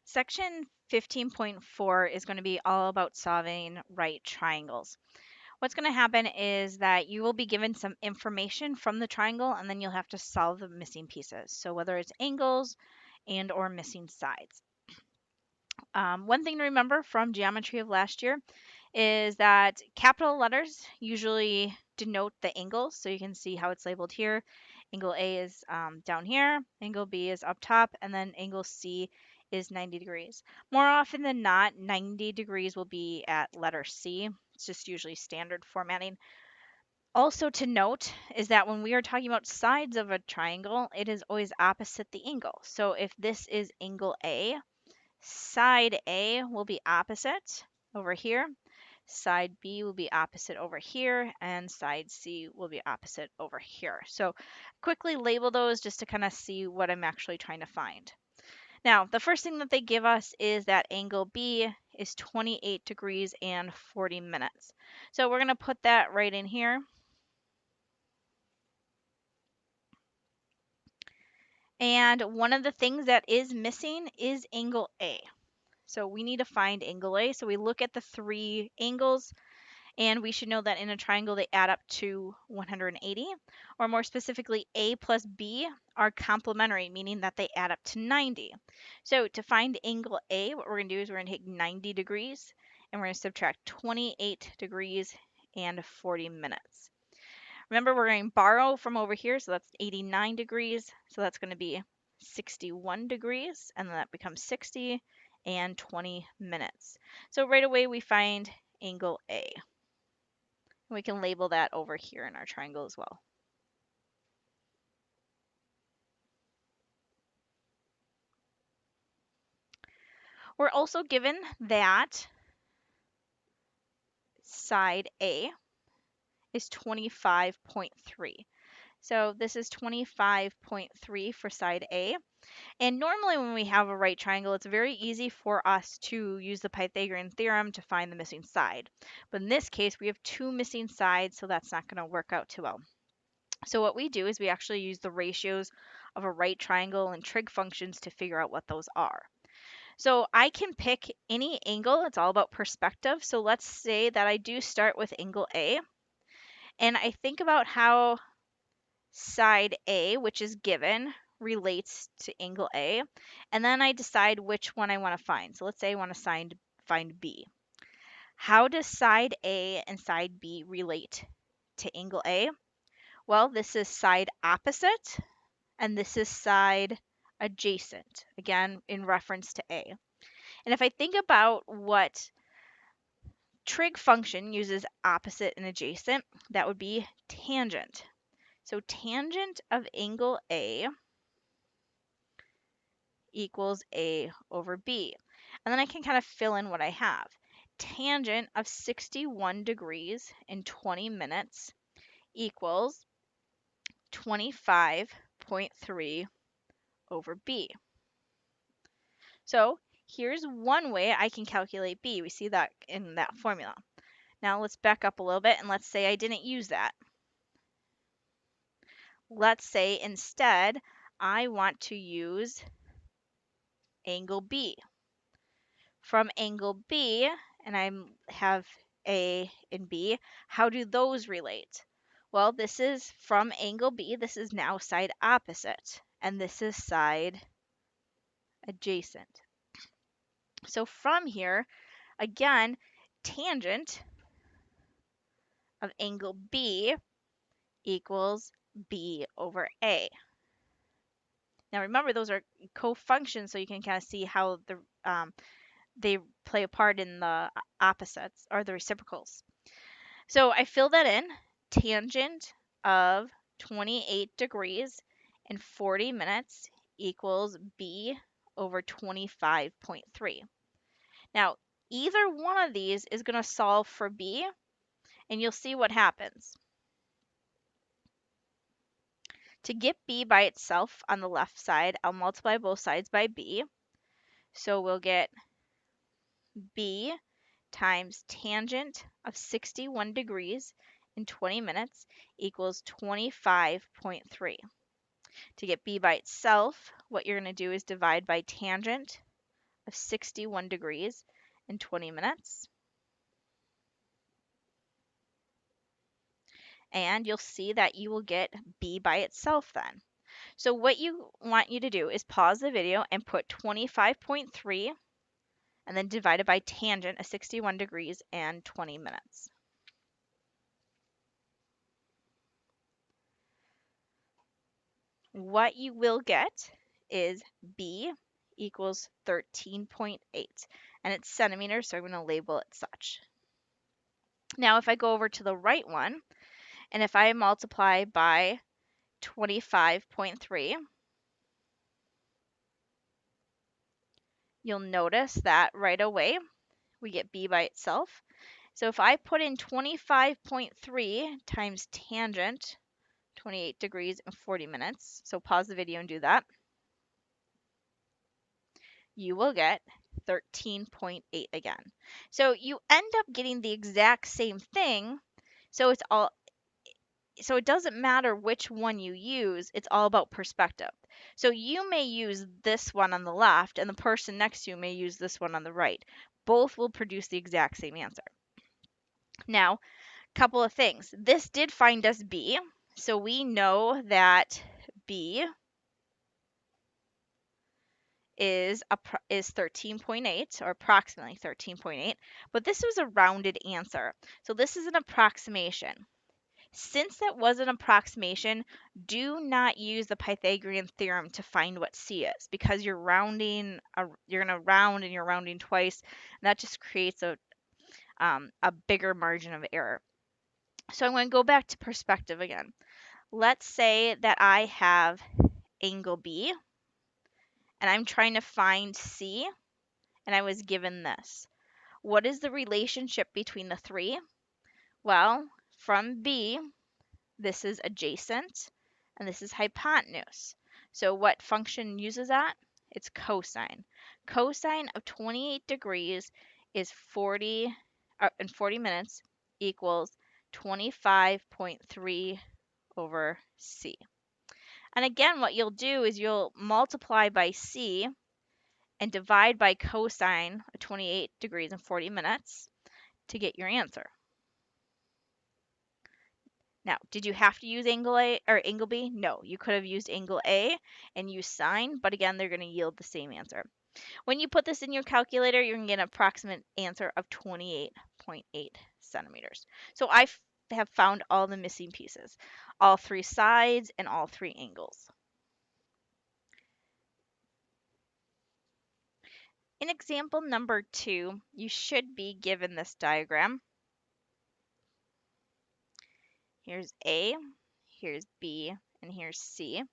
Section 15.4 is going to be all about solving right triangles. What's going to happen is that you will be given some information from the triangle and then you'll have to solve the missing pieces. So whether it's angles and or missing sides. One thing to remember from geometry of last year is that capital letters usually denote the angles. So you can see how it's labeled here. Angle A is down here, angle B is up top, and then angle C is 90 degrees. More often than not, 90 degrees will be at letter C. It's just usually standard formatting. Also to note is that when we are talking about sides of a triangle, it is always opposite the angle. So if this is angle A, side A will be opposite over here. Side B will be opposite over here, and side C will be opposite over here. So quickly label those just to kind of see what I'm actually trying to find. Now, the first thing that they give us is that angle B is 28 degrees and 40 minutes. So we're going to put that right in here. And one of the things that is missing is angle A. So we need to find angle A. So we look at the three angles, and we should know that in a triangle they add up to 180, or more specifically, A plus B are complementary, meaning that they add up to 90. So to find angle A, what we're going to do is we're going to take 90 degrees, and we're going to subtract 28 degrees and 40 minutes. Remember, we're going to borrow from over here, so that's 89 degrees, so that's going to be 61 degrees, and then that becomes 60 and 20 minutes. So right away we find angle A. We can label that over here in our triangle as well. We're also given that side A is 25.3. So this is 25.3 for side A. And normally when we have a right triangle, it's very easy for us to use the Pythagorean theorem to find the missing side. But in this case, we have two missing sides, so that's not going to work out too well. So what we do is we actually use the ratios of a right triangle and trig functions to figure out what those are. So I can pick any angle. It's all about perspective. So let's say that I do start with angle A, and I think about how side A, which is given, relates to angle A, and then I decide which one I want to find. So let's say I want to find B. How does side A and side B relate to angle A? Well, this is side opposite, and this is side adjacent, again, in reference to A. And if I think about what trig function uses opposite and adjacent, that would be tangent. So tangent of angle A equals A over B. And then I can kind of fill in what I have. Tangent of 61 degrees in 20 minutes equals 25.3 over B. So here's one way I can calculate B. We see that in that formula. Now let's back up a little bit and let's say I didn't use that. Let's say instead I want to use angle B. From angle B, and I have A and B, how do those relate? Well, this is from angle B. This is now side opposite, and this is side adjacent. So from here, again, tangent of angle B equals B over A. Now remember, those are co-functions, so you can kind of see how they play a part in the opposites or the reciprocals. So I fill that in. Tangent of 28 degrees in 40 minutes equals B over 25.3. Now, either one of these is going to solve for B, and you'll see what happens. To get B by itself on the left side, I'll multiply both sides by B. So we'll get B times tangent of 61 degrees in 20 minutes equals 25.3. To get B by itself, what you're going to do is divide by tangent of 61 degrees in 20 minutes. And you'll see that you will get B by itself then. So what you want you to do is pause the video and put 25.3 and then divide it by tangent of 61 degrees and 20 minutes. What you will get is B equals 13.8, and it's centimeters, so I'm going to label it such. Now, if I go over to the right one, and if I multiply by 25.3, you'll notice that right away we get B by itself. So if I put in 25.3 times tangent, 28 degrees and 40 minutes, so pause the video and do that, you will get 13.8 again. So you end up getting the exact same thing. So it doesn't matter which one you use, it's all about perspective. So you may use this one on the left and the person next to you may use this one on the right. Both will produce the exact same answer. Now, couple of things. This did find us B, so we know that B is 13.8 or approximately 13.8, but this was a rounded answer. So this is an approximation. Since that was an approximation, do not use the Pythagorean theorem to find what C is because you're rounding, you're going to round and you're rounding twice, and that just creates a bigger margin of error. So I'm going to go back to perspective again. Let's say that I have angle B and I'm trying to find C and I was given this. What is the relationship between the three? Well, from B, this is adjacent and this is hypotenuse. So what function uses that? It's cosine. Cosine of 28 degrees is 40 in 40 minutes equals 25.3 over C. And again, what you'll do is you'll multiply by C and divide by cosine of 28 degrees and 40 minutes to get your answer. Now, did you have to use angle A or angle B? No, you could have used angle A and used sine, but again, they're going to yield the same answer. When you put this in your calculator, you're going to get an approximate answer of 28.8 centimeters. So I have found all the missing pieces, all three sides and all three angles. In example number 2, you should be given this diagram. Here's A, here's B, and here's C.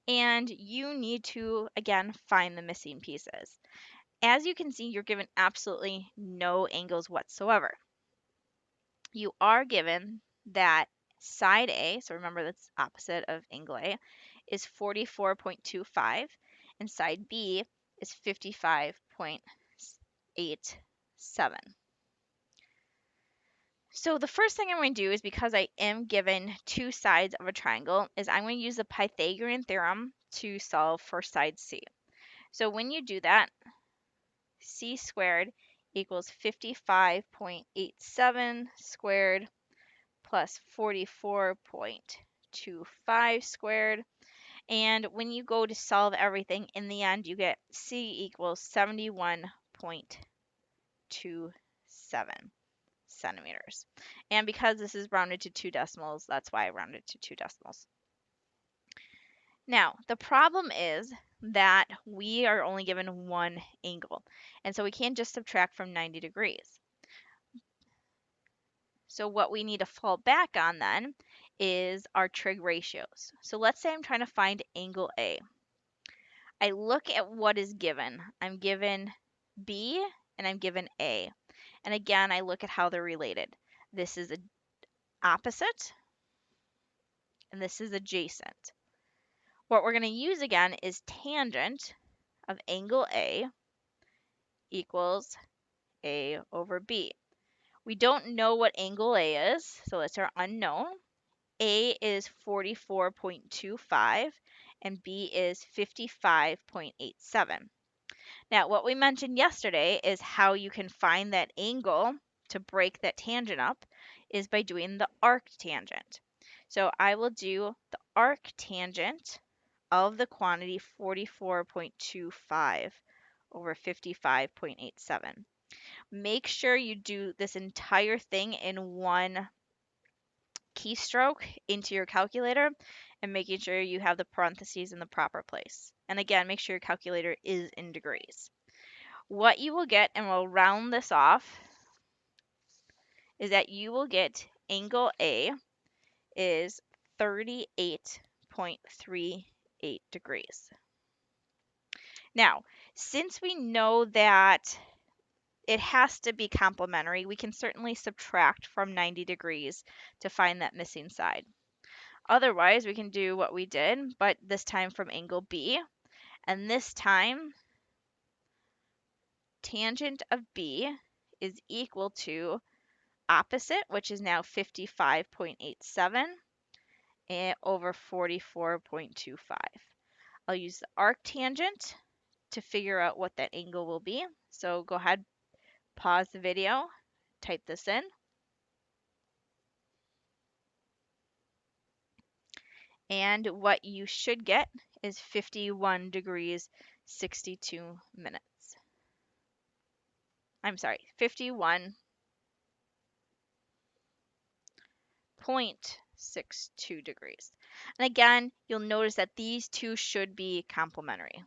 And you need to, again, find the missing pieces. As you can see, you're given absolutely no angles whatsoever. You are given that side A, so remember that's opposite of angle A, is 44.25, and side B is 55.87. So the first thing I'm going to do is because I am given two sides of a triangle is I'm going to use the Pythagorean theorem to solve for side C. So when you do that, C squared equals 55.87 squared plus 44.25 squared. And when you go to solve everything, in the end, you get C equals 71.27 centimeters. And because this is rounded to 2 decimals, that's why I rounded to 2 decimals. Now, the problem is that we are only given one angle, and so we can't just subtract from 90 degrees. So what we need to fall back on then is our trig ratios. So let's say I'm trying to find angle A. I look at what is given. I'm given B and I'm given A. And again, I look at how they're related. This is an opposite and this is adjacent. What we're going to use again is tangent of angle A equals A over B. We don't know what angle A is, so that's our unknown. A is 44.25 and B is 55.87. Now, what we mentioned yesterday is how you can find that angle to break that tangent up is by doing the arctangent. So I will do the arctangent of the quantity 44.25 over 55.87. Make sure you do this entire thing in one keystroke into your calculator and making sure you have the parentheses in the proper place. And again, make sure your calculator is in degrees. What you will get, and we'll round this off, is that you will get angle A is 38.38 degrees. Now, since we know that it has to be complementary, we can certainly subtract from 90 degrees to find that missing side. Otherwise, we can do what we did, but this time from angle B, and this time tangent of B is equal to opposite, which is now 55.87 over 44.25. I'll use the arctangent to figure out what that angle will be. So go ahead, pause the video, type this in. And what you should get is 51 degrees 62 minutes. I'm sorry, 51.62 degrees. And again, you'll notice that these two should be complementary.